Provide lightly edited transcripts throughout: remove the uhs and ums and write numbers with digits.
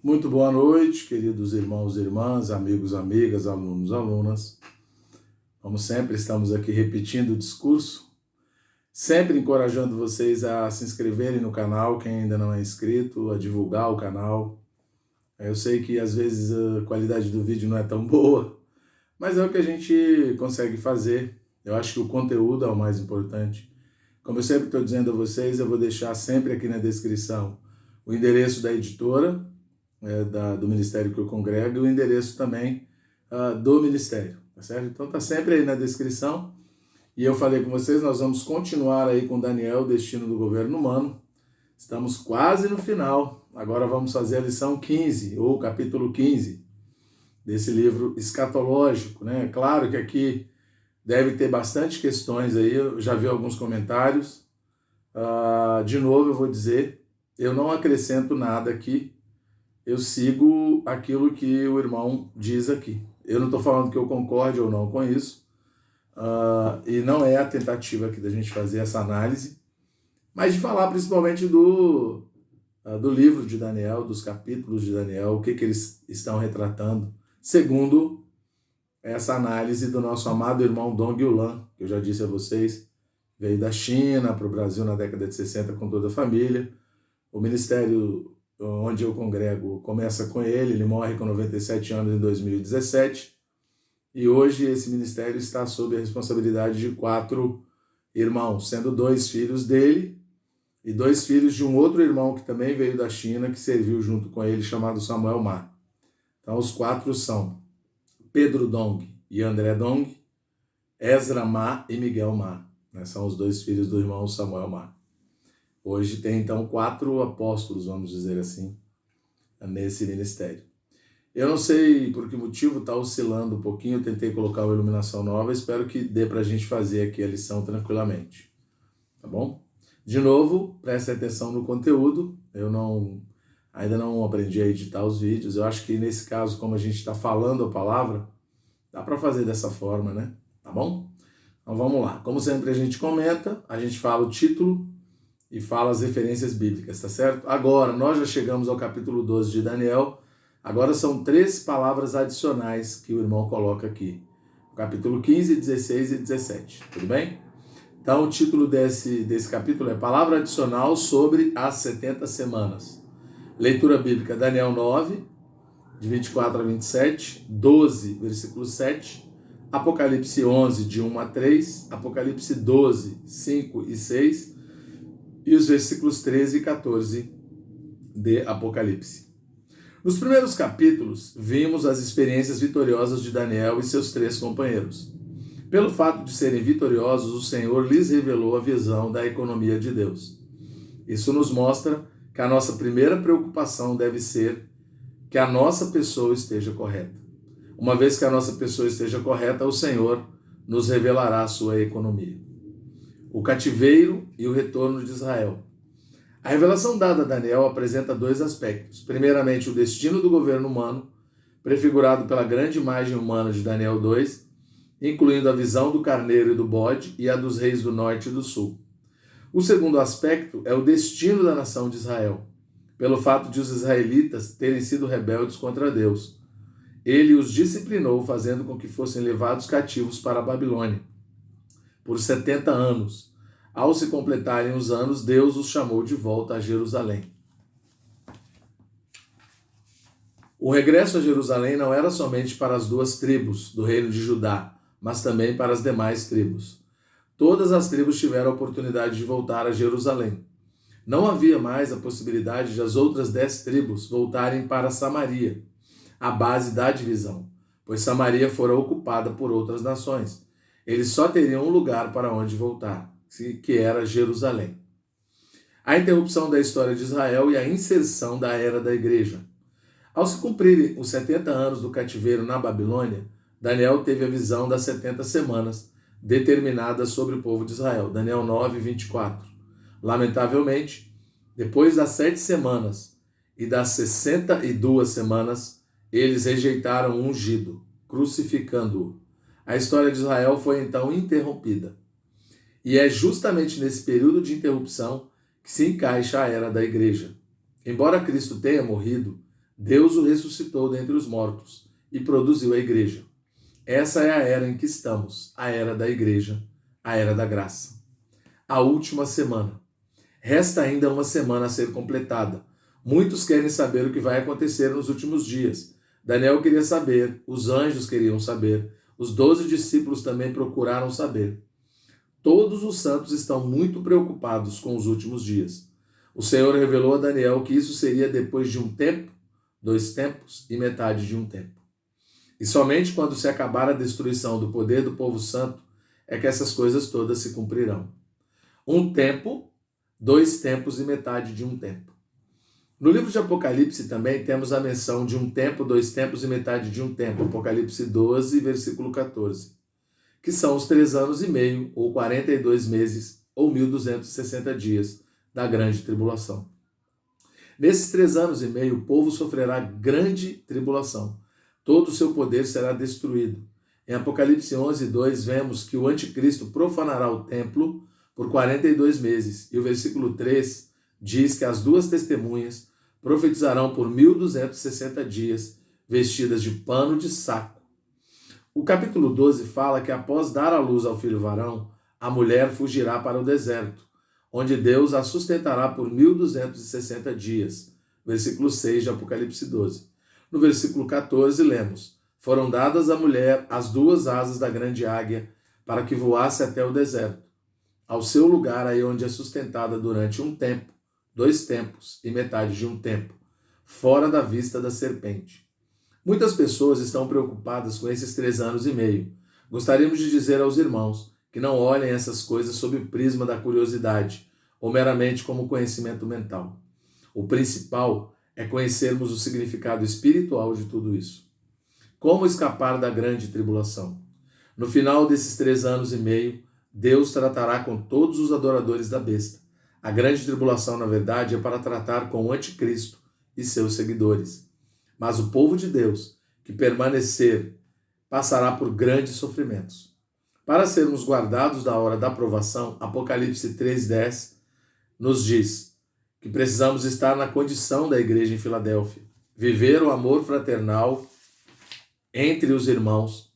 Muito boa noite, queridos irmãos e irmãs, amigos, amigas, alunos, alunas. Como sempre, estamos aqui repetindo o discurso, sempre encorajando vocês a se inscreverem no canal, quem ainda não é inscrito, a divulgar o canal. Eu sei que às vezes a qualidade do vídeo não é tão boa, mas é o que a gente consegue fazer. Eu acho que o conteúdo é o mais importante. Como eu sempre estou dizendo a vocês, eu vou deixar sempre aqui na descrição o endereço da editora, do ministério que eu congrego, e o endereço também do ministério, tá certo? Então tá sempre aí na descrição. E eu falei com vocês, nós vamos continuar aí com Daniel, Destino do Governo Humano. Estamos quase no final. Agora vamos fazer a lição 15, ou capítulo 15, desse livro escatológico, né? Claro que aqui deve ter bastante questões aí, eu já vi alguns comentários. De novo eu vou dizer, eu não acrescento nada aqui, eu sigo aquilo que o irmão diz aqui. Eu não estou falando que eu concorde ou não com isso, e não é a tentativa aqui da gente fazer essa análise, mas de falar principalmente do livro de Daniel, dos capítulos de Daniel, o que eles estão retratando, segundo essa análise do nosso amado irmão Dong Yulan, que eu já disse a vocês, veio da China para o Brasil na década de 60 com toda a família. O ministério onde eu congrego começa com ele morre com 97 anos em 2017, e hoje esse ministério está sob a responsabilidade de 4 irmãos, sendo 2 filhos dele e 2 filhos de um outro irmão que também veio da China, que serviu junto com ele, chamado Samuel Ma. Então os 4 são Pedro Dong e André Dong, Ezra Ma e Miguel Ma, né? São os 2 filhos do irmão Samuel Ma. Hoje tem, então, 4 apóstolos, vamos dizer assim, nesse ministério. Eu não sei por que motivo está oscilando um pouquinho, eu tentei colocar uma iluminação nova, espero que dê para a gente fazer aqui a lição tranquilamente, tá bom? De novo, preste atenção no conteúdo, eu ainda não aprendi a editar os vídeos, eu acho que nesse caso, como a gente está falando a palavra, dá para fazer dessa forma, né? Tá bom? Então vamos lá. Como sempre a gente comenta, a gente fala o título e fala as referências bíblicas, tá certo? Agora, nós já chegamos ao capítulo 12 de Daniel, agora são 3 palavras adicionais que o irmão coloca aqui. O capítulo 15, 16 e 17, tudo bem? Então o título desse capítulo é Palavra Adicional sobre as 70 Semanas. Leitura bíblica, Daniel 9, de 24 a 27, 12, versículo 7, Apocalipse 11, de 1 a 3, Apocalipse 12, 5 e 6, e os versículos 13 e 14 de Apocalipse. Nos primeiros capítulos, vimos as experiências vitoriosas de Daniel e seus 3 companheiros. Pelo fato de serem vitoriosos, o Senhor lhes revelou a visão da economia de Deus. Isso nos mostra que a nossa primeira preocupação deve ser que a nossa pessoa esteja correta. Uma vez que a nossa pessoa esteja correta, o Senhor nos revelará a sua economia. O cativeiro e o retorno de Israel. A revelação dada a Daniel apresenta 2 aspectos. Primeiramente, o destino do governo humano, prefigurado pela grande imagem humana de Daniel 2, incluindo a visão do carneiro e do bode e a dos reis do norte e do sul. O segundo aspecto é o destino da nação de Israel, pelo fato de os israelitas terem sido rebeldes contra Deus. Ele os disciplinou, fazendo com que fossem levados cativos para a Babilônia por 70 anos. Ao se completarem os anos, Deus os chamou de volta a Jerusalém. O regresso a Jerusalém não era somente para as 2 tribos do reino de Judá, mas também para as demais tribos. Todas as tribos tiveram a oportunidade de voltar a Jerusalém. Não havia mais a possibilidade de as outras 10 tribos voltarem para Samaria, a base da divisão, pois Samaria fora ocupada por outras nações. Eles só teriam um lugar para onde voltar, que era Jerusalém. A interrupção da história de Israel e a inserção da era da igreja. Ao se cumprirem os 70 anos do cativeiro na Babilônia, Daniel teve a visão das 70 semanas determinadas sobre o povo de Israel. Daniel 9, 24. Lamentavelmente, depois das 7 semanas e das 62 semanas, eles rejeitaram o ungido, crucificando-o. A história de Israel foi então interrompida. E é justamente nesse período de interrupção que se encaixa a era da igreja. Embora Cristo tenha morrido, Deus o ressuscitou dentre os mortos e produziu a igreja. Essa é a era em que estamos, a era da igreja, a era da graça. A última semana. Resta ainda uma semana a ser completada. Muitos querem saber o que vai acontecer nos últimos dias. Daniel queria saber, os anjos queriam saber, os 12 discípulos também procuraram saber. Todos os santos estão muito preocupados com os últimos dias. O Senhor revelou a Daniel que isso seria depois de um tempo, 2 tempos e metade de um tempo. E somente quando se acabar a destruição do poder do povo santo é que essas coisas todas se cumprirão. 1 tempo, 2 tempos e metade de um tempo. No livro de Apocalipse também temos a menção de 1 tempo, 2 tempos e metade de um tempo, Apocalipse 12, versículo 14, que são os 3 anos e meio, ou 42 meses, ou 1260 dias da grande tribulação. Nesses 3 anos e meio, o povo sofrerá grande tribulação. Todo o seu poder será destruído. Em Apocalipse 11, 2, vemos que o anticristo profanará o templo por 42 meses. E o versículo 3 diz que as 2 testemunhas profetizarão por 1260 dias, vestidas de pano de saco. O capítulo 12 fala que após dar à luz ao filho varão, a mulher fugirá para o deserto, onde Deus a sustentará por 1260 dias. Versículo 6 de Apocalipse 12. No versículo 14 lemos: foram dadas à mulher as 2 asas da grande águia, para que voasse até o deserto, ao seu lugar aí onde é sustentada durante 1 tempo, 2 tempos e metade de um tempo, fora da vista da serpente. Muitas pessoas estão preocupadas com esses 3 anos e meio. Gostaríamos de dizer aos irmãos que não olhem essas coisas sob o prisma da curiosidade, ou meramente como conhecimento mental. O principal é conhecermos o significado espiritual de tudo isso. Como escapar da grande tribulação? No final desses 3 anos e meio, Deus tratará com todos os adoradores da besta. A grande tribulação, na verdade, é para tratar com o anticristo e seus seguidores. Mas o povo de Deus, que permanecer, passará por grandes sofrimentos. Para sermos guardados da hora da provação, Apocalipse 3,10 nos diz que precisamos estar na condição da igreja em Filadélfia, viver o amor fraternal entre os irmãos,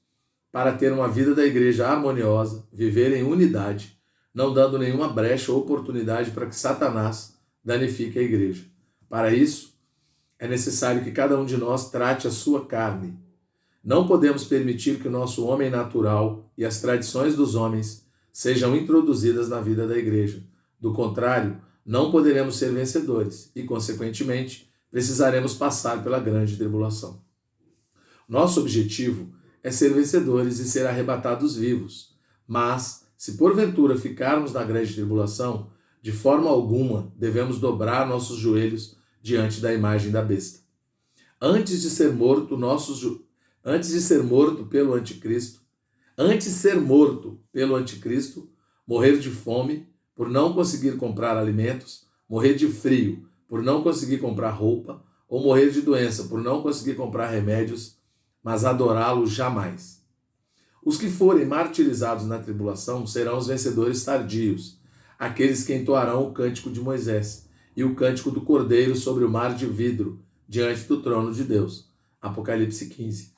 para ter uma vida da igreja harmoniosa, viver em unidade, não dando nenhuma brecha ou oportunidade para que Satanás danifique a igreja. Para isso, é necessário que cada um de nós trate a sua carne. Não podemos permitir que o nosso homem natural e as tradições dos homens sejam introduzidas na vida da igreja. Do contrário, não poderemos ser vencedores e, consequentemente, precisaremos passar pela grande tribulação. Nosso objetivo é ser vencedores e ser arrebatados vivos. Mas, se porventura ficarmos na grande tribulação, de forma alguma devemos dobrar nossos joelhos diante da imagem da besta. Antes de ser morto pelo anticristo, morrer de fome por não conseguir comprar alimentos, morrer de frio por não conseguir comprar roupa, ou morrer de doença por não conseguir comprar remédios, mas adorá-lo jamais. Os que forem martirizados na tribulação serão os vencedores tardios, aqueles que entoarão o cântico de Moisés e o cântico do Cordeiro sobre o mar de vidro, diante do trono de Deus. Apocalipse 15.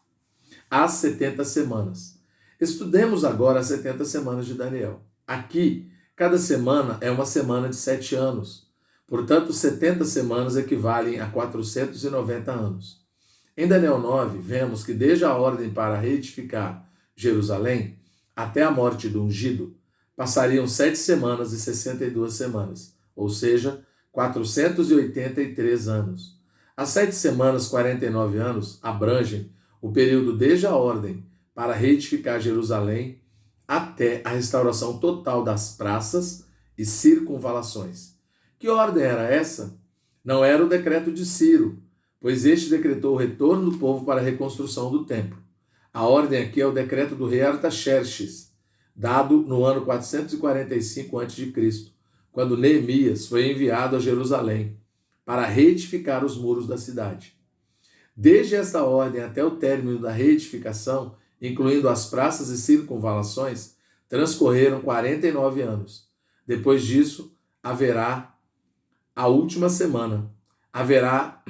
As 70 semanas. Estudemos agora as 70 semanas de Daniel. Aqui, cada semana é uma semana de 7 anos. Portanto, 70 semanas equivalem a 490 anos. Em Daniel 9, vemos que desde a ordem para reedificar Jerusalém até a morte do ungido, passariam 7 semanas e 62 semanas, ou seja, 483 anos. As 7 semanas, 49 anos, abrangem o período desde a ordem para reedificar Jerusalém até a restauração total das praças e circunvalações. Que ordem era essa? Não era o decreto de Ciro, pois este decretou o retorno do povo para a reconstrução do templo. A ordem aqui é o decreto do rei Artaxerxes, dado no ano 445 a.C., quando Neemias foi enviado a Jerusalém para reedificar os muros da cidade. Desde esta ordem até o término da reedificação, incluindo as praças e circunvalações, transcorreram 49 anos. Depois disso, haverá a última semana. Haverá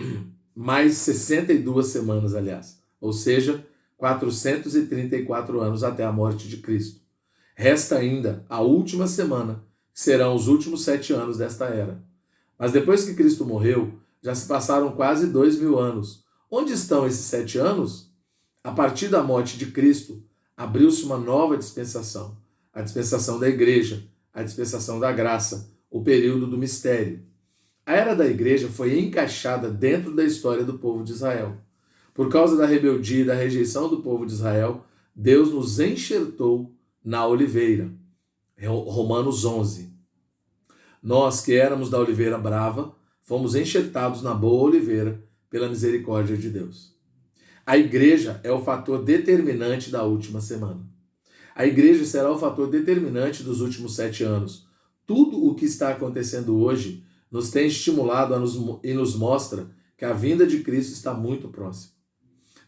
mais 62 semanas, aliás, ou seja, 434 anos até a morte de Cristo. Resta ainda a última semana, que serão os últimos 7 anos desta era. Mas depois que Cristo morreu, já se passaram quase 2000 anos. Onde estão esses 7 anos? A partir da morte de Cristo, abriu-se uma nova dispensação, a dispensação da igreja, a dispensação da graça, o período do mistério. A era da igreja foi encaixada dentro da história do povo de Israel. Por causa da rebeldia e da rejeição do povo de Israel, Deus nos enxertou na oliveira. Romanos 11. Nós que éramos da oliveira brava, fomos enxertados na boa oliveira pela misericórdia de Deus. A igreja é o fator determinante da última semana. A igreja será o fator determinante dos últimos 7 anos. Tudo o que está acontecendo hoje nos tem estimulado e nos mostra que a vinda de Cristo está muito próxima.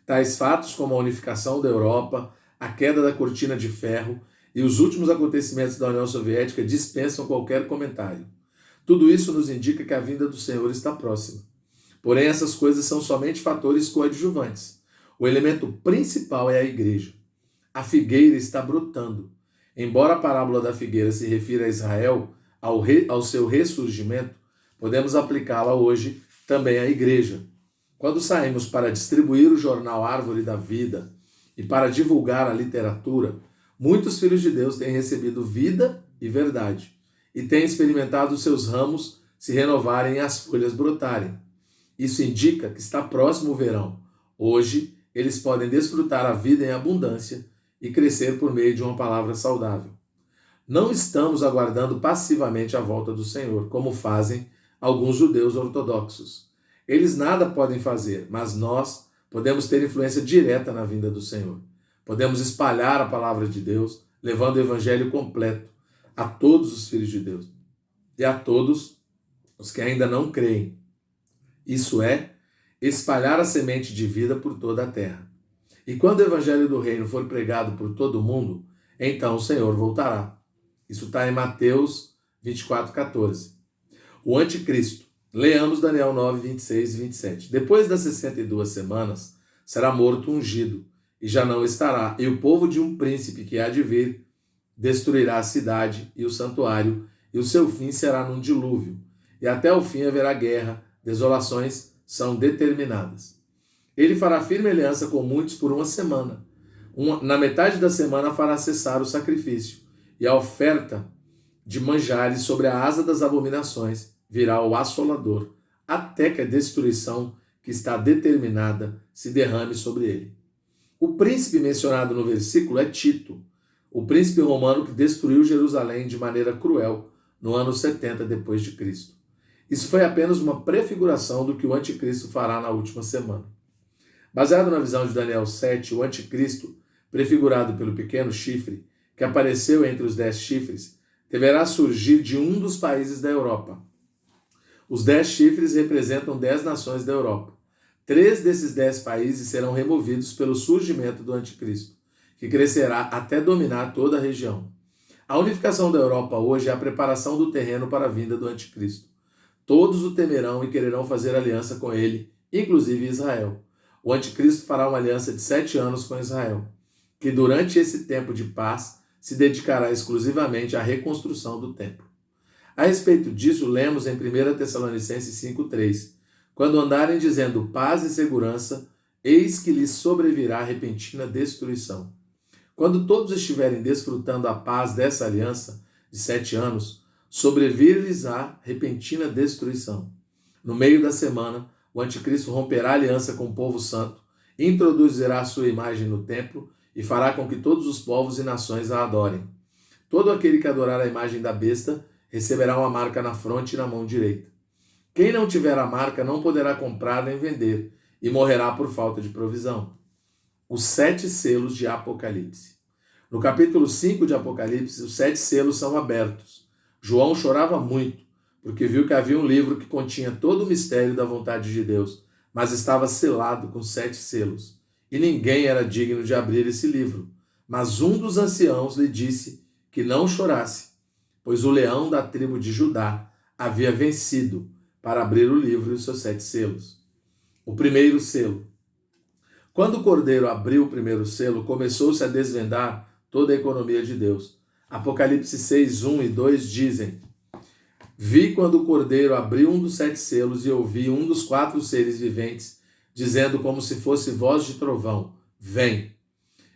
Tais fatos como a unificação da Europa, a queda da cortina de ferro e os últimos acontecimentos da União Soviética dispensam qualquer comentário. Tudo isso nos indica que a vinda do Senhor está próxima. Porém, essas coisas são somente fatores coadjuvantes. O elemento principal é a igreja. A figueira está brotando. Embora a parábola da figueira se refira a Israel, ao seu ressurgimento, podemos aplicá-la hoje também à igreja. Quando saímos para distribuir o jornal Árvore da Vida e para divulgar a literatura, muitos filhos de Deus têm recebido vida e verdade e têm experimentado seus ramos se renovarem e as folhas brotarem. Isso indica que está próximo o verão. Hoje, eles podem desfrutar a vida em abundância e crescer por meio de uma palavra saudável. Não estamos aguardando passivamente a volta do Senhor, como fazem alguns judeus ortodoxos. Eles nada podem fazer, mas nós podemos ter influência direta na vinda do Senhor. Podemos espalhar a palavra de Deus, levando o evangelho completo a todos os filhos de Deus e a todos os que ainda não creem. Isso é, espalhar a semente de vida por toda a terra. E quando o evangelho do reino for pregado por todo o mundo, então o Senhor voltará. Isso está em Mateus 24:14. O anticristo. Leamos Daniel 9, 26 e 27. Depois das 62 semanas, será morto ungido, e já não estará. E o povo de um príncipe que há de vir destruirá a cidade e o santuário, e o seu fim será num dilúvio. E até o fim haverá guerra, desolações são determinadas. Ele fará firme aliança com muitos por uma semana. Na metade da semana fará cessar o sacrifício, e a oferta de manjares sobre a asa das abominações virá o assolador, até que a destruição que está determinada se derrame sobre ele. O príncipe mencionado no versículo é Tito, o príncipe romano que destruiu Jerusalém de maneira cruel no ano 70 depois de Cristo. Isso foi apenas uma prefiguração do que o anticristo fará na última semana. Baseado na visão de Daniel 7, o anticristo, prefigurado pelo pequeno chifre, que apareceu entre os 10 chifres, deverá surgir de um dos países da Europa. Os 10 chifres representam 10 nações da Europa. 3 desses 10 países serão removidos pelo surgimento do anticristo, que crescerá até dominar toda a região. A unificação da Europa hoje é a preparação do terreno para a vinda do anticristo. Todos o temerão e quererão fazer aliança com ele, inclusive Israel. O anticristo fará uma aliança de 7 anos com Israel, que durante esse tempo de paz se dedicará exclusivamente à reconstrução do templo. A respeito disso, lemos em 1 Tessalonicenses 5,3: quando andarem dizendo paz e segurança, eis que lhes sobrevirá repentina destruição. Quando todos estiverem desfrutando a paz dessa aliança de 7 anos, sobrevir-lhes-á repentina destruição. No meio da semana, o anticristo romperá a aliança com o povo santo, introduzirá sua imagem no templo e fará com que todos os povos e nações a adorem. Todo aquele que adorar a imagem da besta receberá uma marca na fronte e na mão direita. Quem não tiver a marca não poderá comprar nem vender, e morrerá por falta de provisão. Os 7 selos de Apocalipse. No capítulo 5 de Apocalipse, os 7 selos são abertos. João chorava muito, porque viu que havia um livro que continha todo o mistério da vontade de Deus, mas estava selado com 7 selos. E ninguém era digno de abrir esse livro. Mas um dos anciãos lhe disse que não chorasse, pois o leão da tribo de Judá havia vencido para abrir o livro e os seus 7 selos. O primeiro selo. Quando o cordeiro abriu o primeiro selo, começou-se a desvendar toda a economia de Deus. Apocalipse 6, 1 e 2 dizem: Vi quando o cordeiro abriu um dos 7 selos e ouvi um dos 4 seres viventes, dizendo como se fosse voz de trovão: Vem!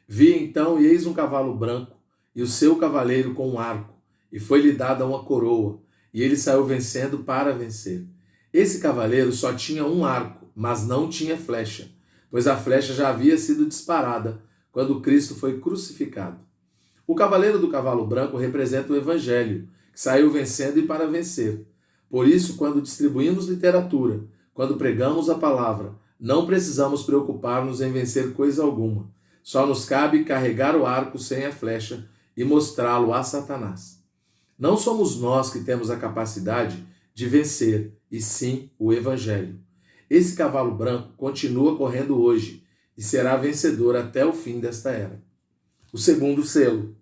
Vi então, e eis um cavalo branco, e o seu cavaleiro com um arco, e foi-lhe dada uma coroa, e ele saiu vencendo para vencer. Esse cavaleiro só tinha um arco, mas não tinha flecha, pois a flecha já havia sido disparada quando Cristo foi crucificado. O cavaleiro do cavalo branco representa o Evangelho, que saiu vencendo e para vencer. Por isso, quando distribuímos literatura, quando pregamos a palavra, não precisamos preocupar-nos em vencer coisa alguma. Só nos cabe carregar o arco sem a flecha e mostrá-lo a Satanás. Não somos nós que temos a capacidade de vencer, e sim o Evangelho. Esse cavalo branco continua correndo hoje e será vencedor até o fim desta era. O segundo selo.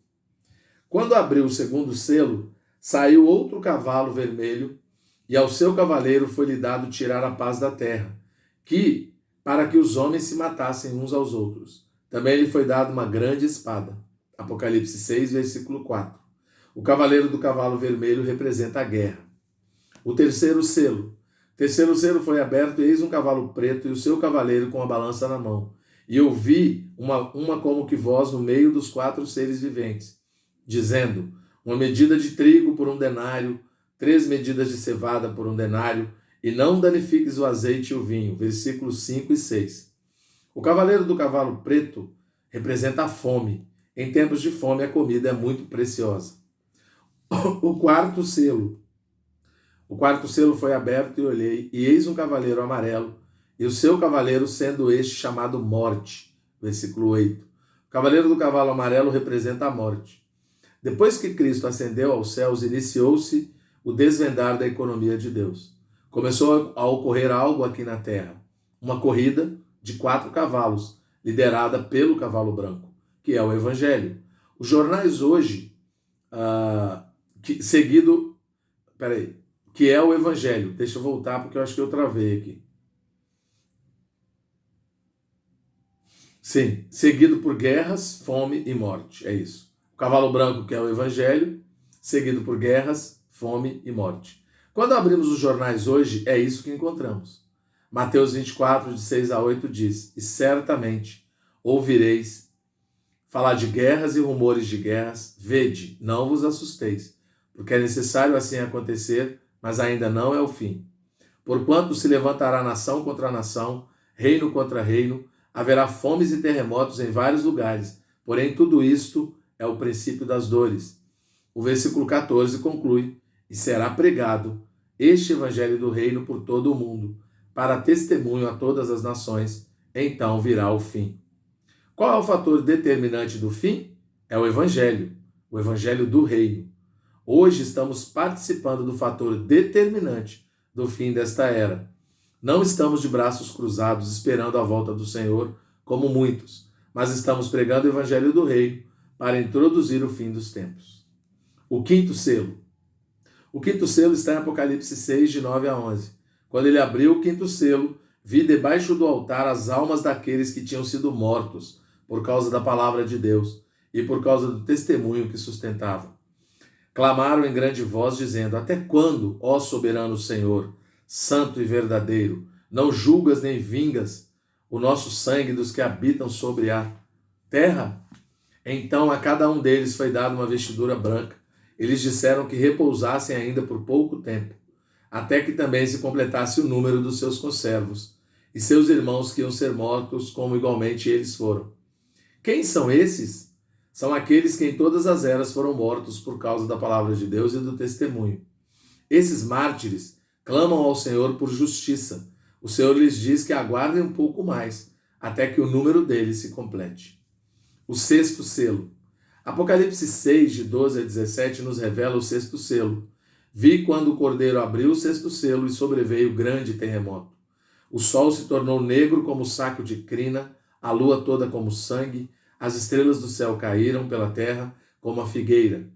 Quando abriu o segundo selo, saiu outro cavalo vermelho, e ao seu cavaleiro foi-lhe dado tirar a paz da terra, para que os homens se matassem uns aos outros. Também lhe foi dada uma grande espada. Apocalipse 6, versículo 4. O cavaleiro do cavalo vermelho representa a guerra. O terceiro selo. O terceiro selo foi aberto, e eis um cavalo preto e o seu cavaleiro com a balança na mão. E eu vi uma como que voz no meio dos 4 seres viventes, dizendo: uma medida de trigo por 1 denário, 3 medidas de cevada por 1 denário, e não danifiques o azeite e o vinho. Versículos 5 e 6. O cavaleiro do cavalo preto representa a fome. Em tempos de fome, a comida é muito preciosa. O quarto selo. O quarto selo foi aberto e olhei, e eis um cavaleiro amarelo, e o seu cavaleiro sendo este chamado Morte. Versículo 8. O cavaleiro do cavalo amarelo representa a morte. Depois que Cristo ascendeu aos céus, iniciou-se o desvendar da economia de Deus. Começou a ocorrer algo aqui na terra. Uma corrida de 4 cavalos, liderada pelo cavalo branco, que é o Evangelho. Os jornais hoje, que é o Evangelho. Deixa eu voltar, porque eu acho que eu travei aqui. Sim, seguido por guerras, fome e morte. É isso. O cavalo branco, que é o Evangelho, seguido por guerras, fome e morte. Quando abrimos os jornais hoje, é isso que encontramos. Mateus 24, de 6 a 8 diz: E certamente ouvireis falar de guerras e rumores de guerras. Vede, não vos assusteis, porque é necessário assim acontecer, mas ainda não é o fim. Porquanto se levantará nação contra nação, reino contra reino, haverá fomes e terremotos em vários lugares, porém tudo isto é o princípio das dores. O versículo 14 conclui: E será pregado este evangelho do reino por todo o mundo, para testemunho a todas as nações, então virá o fim. Qual é o fator determinante do fim? É o evangelho do reino. Hoje estamos participando do fator determinante do fim desta era. Não estamos de braços cruzados esperando a volta do Senhor, como muitos, mas estamos pregando o evangelho do reino para introduzir o fim dos tempos. O quinto selo. O quinto selo está em Apocalipse 6, de 9 a 11. Quando ele abriu o quinto selo, vi debaixo do altar as almas daqueles que tinham sido mortos por causa da palavra de Deus e por causa do testemunho que sustentavam. Clamaram em grande voz, dizendo: Até quando, ó soberano Senhor, santo e verdadeiro, não julgas nem vingas o nosso sangue dos que habitam sobre a terra? Então a cada um deles foi dada uma vestidura branca. Eles disseram que repousassem ainda por pouco tempo, até que também se completasse o número dos seus conservos, e seus irmãos que iam ser mortos, como igualmente eles foram. Quem são esses? São aqueles que em todas as eras foram mortos por causa da palavra de Deus e do testemunho. Esses mártires clamam ao Senhor por justiça. O Senhor lhes diz que aguardem um pouco mais, até que o número deles se complete. O sexto selo. Apocalipse 6, de 12 a 17, nos revela o sexto selo. Vi quando o cordeiro abriu o sexto selo e sobreveio grande terremoto. O sol se tornou negro como saco de crina, a lua toda como sangue, as estrelas do céu caíram pela terra como a figueira,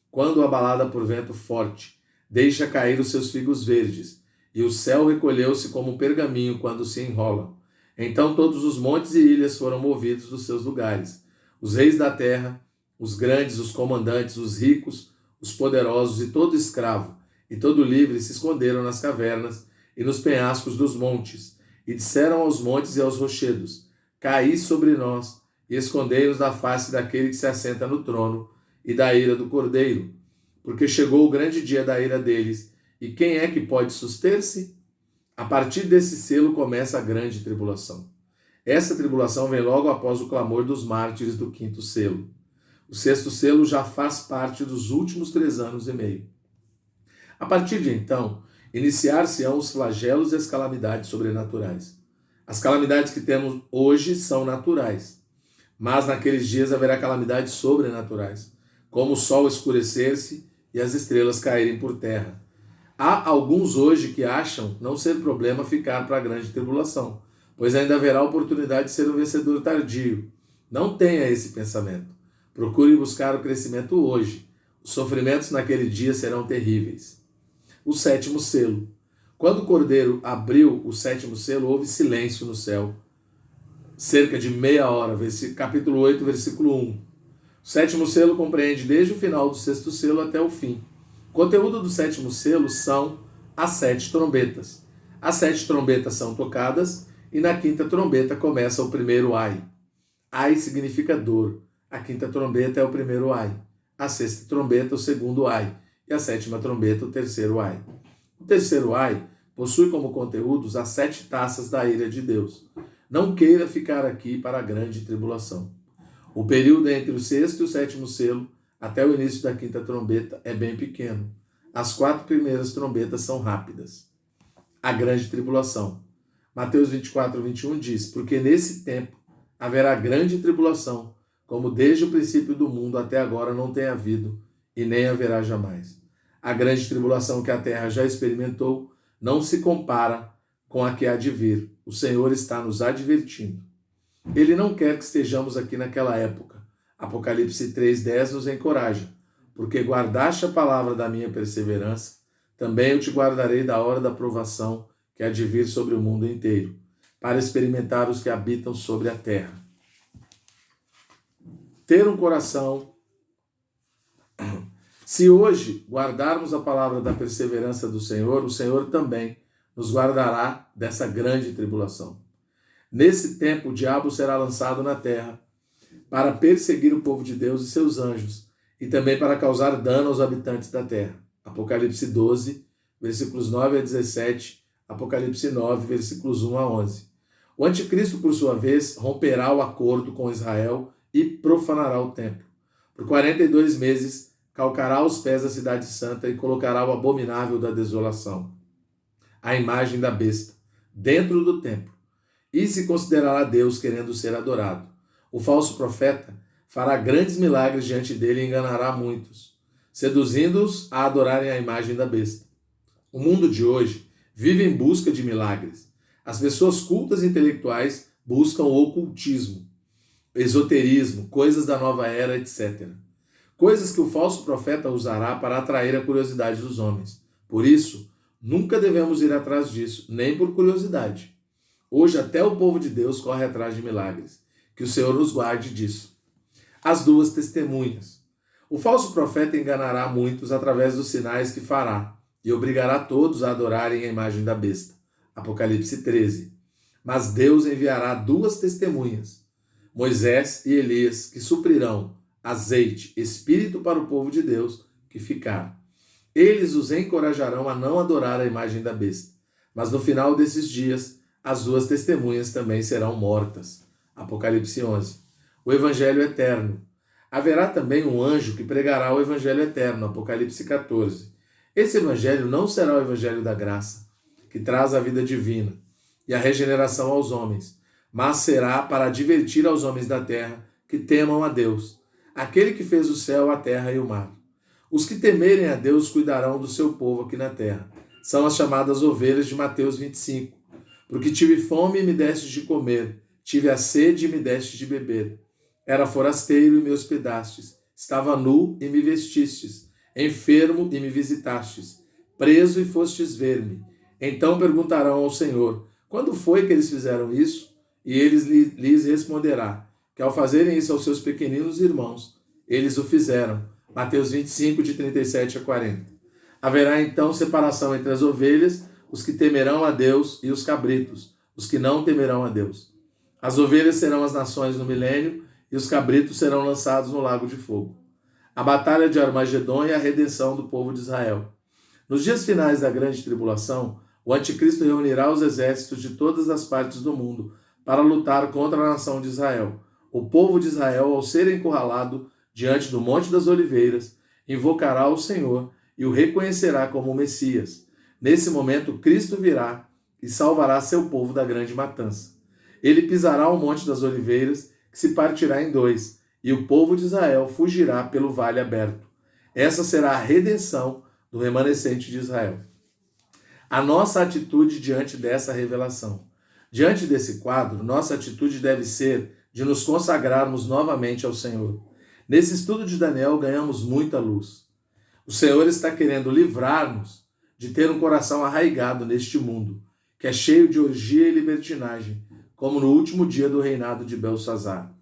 quando abalada por vento forte, deixa cair os seus figos verdes, e o céu recolheu-se como um pergaminho quando se enrola. Então todos os montes e ilhas foram movidos dos seus lugares. Os reis da terra, os grandes, os comandantes, os ricos, os poderosos e todo escravo e todo livre se esconderam nas cavernas e nos penhascos dos montes, e disseram aos montes e aos rochedos: Caí sobre nós, e escondei-nos da face daquele que se assenta no trono e da ira do Cordeiro, porque chegou o grande dia da ira deles, e quem é que pode suster-se? A partir desse selo começa a grande tribulação. Essa tribulação vem logo após o clamor dos mártires do quinto selo. O sexto selo já faz parte dos últimos 3 anos e meio. A partir de então, iniciar-se-ão os flagelos e as calamidades sobrenaturais. As calamidades que temos hoje são naturais, mas naqueles dias haverá calamidades sobrenaturais, como o sol escurecer-se e as estrelas caírem por terra. Há alguns hoje que acham não ser problema ficar para a grande tribulação, pois ainda haverá oportunidade de ser um vencedor tardio. Não tenha esse pensamento. Procure buscar o crescimento hoje. Os sofrimentos naquele dia serão terríveis. O sétimo selo. Quando o Cordeiro abriu o sétimo selo, houve silêncio no céu. Cerca de meia hora, capítulo 8, versículo 1. O sétimo selo compreende desde o final do sexto selo até o fim. O conteúdo do sétimo selo são as 7 trombetas. As 7 trombetas são tocadas e na quinta trombeta começa o primeiro ai. Ai significa dor. A quinta trombeta é o primeiro ai. A sexta trombeta, o segundo ai. E a sétima trombeta, o terceiro ai. O terceiro ai possui como conteúdos as 7 taças da ira de Deus. Não queira ficar aqui para a grande tribulação. O período entre o sexto e o sétimo selo, até o início da quinta trombeta, é bem pequeno. As 4 primeiras trombetas são rápidas. A grande tribulação. Mateus 24, 21 diz: Porque nesse tempo haverá grande tribulação, como desde o princípio do mundo até agora não tem havido, e nem haverá jamais. A grande tribulação que a terra já experimentou não se compara com a que há de vir. O Senhor está nos advertindo. Ele não quer que estejamos aqui naquela época. Apocalipse 3,10 nos encoraja. Porque guardaste a palavra da minha perseverança, também eu te guardarei da hora da provação que há de vir sobre o mundo inteiro, para experimentar os que habitam sobre a terra. Ter um coração. Se hoje guardarmos a palavra da perseverança do Senhor, o Senhor também nos guardará dessa grande tribulação. Nesse tempo, o diabo será lançado na terra para perseguir o povo de Deus e seus anjos, e também para causar dano aos habitantes da terra. Apocalipse 12, versículos 9 a 17, Apocalipse 9, versículos 1 a 11. O anticristo, por sua vez, romperá o acordo com Israel e profanará o templo. Por 42 meses, calcará os pés da cidade santa e colocará o abominável da desolação, a imagem da besta, dentro do templo, e se considerará Deus querendo ser adorado. O falso profeta fará grandes milagres diante dele e enganará muitos, seduzindo-os a adorarem a imagem da besta. O mundo de hoje vive em busca de milagres. As pessoas cultas e intelectuais buscam o ocultismo, esoterismo, coisas da nova era, etc. Coisas que o falso profeta usará para atrair a curiosidade dos homens. Por isso, nunca devemos ir atrás disso, nem por curiosidade. Hoje até o povo de Deus corre atrás de milagres. Que o Senhor nos guarde disso. As 2 testemunhas. O falso profeta enganará muitos através dos sinais que fará e obrigará todos a adorarem a imagem da besta. Apocalipse 13. Mas Deus enviará 2 testemunhas, Moisés e Elias, que suprirão azeite, espírito para o povo de Deus que ficar. Eles os encorajarão a não adorar a imagem da besta. Mas no final desses dias, as 2 testemunhas também serão mortas. Apocalipse 11. O Evangelho Eterno. Haverá também um anjo que pregará o Evangelho Eterno. Apocalipse 14. Esse Evangelho não será o Evangelho da graça, que traz a vida divina e a regeneração aos homens, mas será para advertir aos homens da terra que temam a Deus, aquele que fez o céu, a terra e o mar. Os que temerem a Deus cuidarão do seu povo aqui na terra. São as chamadas ovelhas de Mateus 25. Porque tive fome e me destes de comer, tive a sede e me destes de beber. Era forasteiro e me hospedastes, estava nu e me vestistes, enfermo e me visitastes, preso e fostes ver-me. Então perguntarão ao Senhor: quando foi que eles fizeram isso? E lhes responderá que ao fazerem isso aos seus pequeninos irmãos, eles o fizeram. Mateus 25, de 37 a 40. Haverá então separação entre as ovelhas, os que temerão a Deus, e os cabritos, os que não temerão a Deus. As ovelhas serão as nações no milênio, e os cabritos serão lançados no lago de fogo. A batalha de Armagedon e a redenção do povo de Israel. Nos dias finais da grande tribulação, o anticristo reunirá os exércitos de todas as partes do mundo para lutar contra a nação de Israel. O povo de Israel, ao ser encurralado diante do Monte das Oliveiras, invocará o Senhor e o reconhecerá como o Messias. Nesse momento, Cristo virá e salvará seu povo da grande matança. Ele pisará o Monte das Oliveiras, que se partirá em dois, e o povo de Israel fugirá pelo vale aberto. Essa será a redenção do remanescente de Israel. A nossa atitude diante dessa revelação. Diante desse quadro, nossa atitude deve ser de nos consagrarmos novamente ao Senhor. Nesse estudo de Daniel, ganhamos muita luz. O Senhor está querendo livrar-nos de ter um coração arraigado neste mundo, que é cheio de orgia e libertinagem, como no último dia do reinado de Belsazar.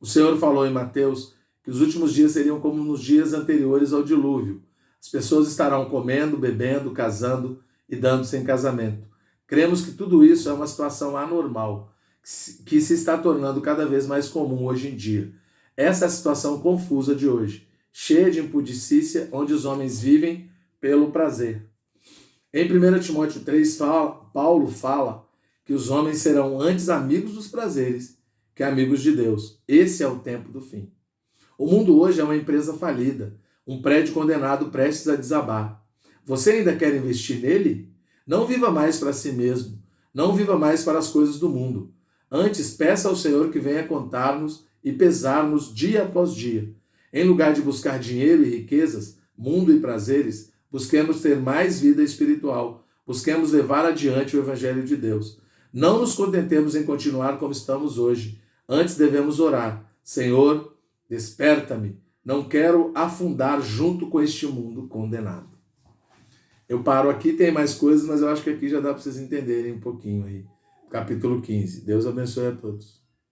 O Senhor falou em Mateus que os últimos dias seriam como nos dias anteriores ao dilúvio. As pessoas estarão comendo, bebendo, casando e dando-se em casamento. Cremos que tudo isso é uma situação anormal, que se está tornando cada vez mais comum hoje em dia. Essa é a situação confusa de hoje, cheia de impudicícia, onde os homens vivem pelo prazer. Em 1 Timóteo 3, Paulo fala que os homens serão antes amigos dos prazeres que amigos de Deus. Esse é o tempo do fim. O mundo hoje é uma empresa falida, um prédio condenado prestes a desabar. Você ainda quer investir nele? Não viva mais para si mesmo. Não viva mais para as coisas do mundo. Antes, peça ao Senhor que venha contar-nos e pesar-nos dia após dia. Em lugar de buscar dinheiro e riquezas, mundo e prazeres, busquemos ter mais vida espiritual. Busquemos levar adiante o Evangelho de Deus. Não nos contentemos em continuar como estamos hoje. Antes devemos orar. Senhor, desperta-me. Não quero afundar junto com este mundo condenado. Eu paro aqui, tem mais coisas, mas eu acho que aqui já dá para vocês entenderem um pouquinho aí. Capítulo 15. Deus abençoe a todos.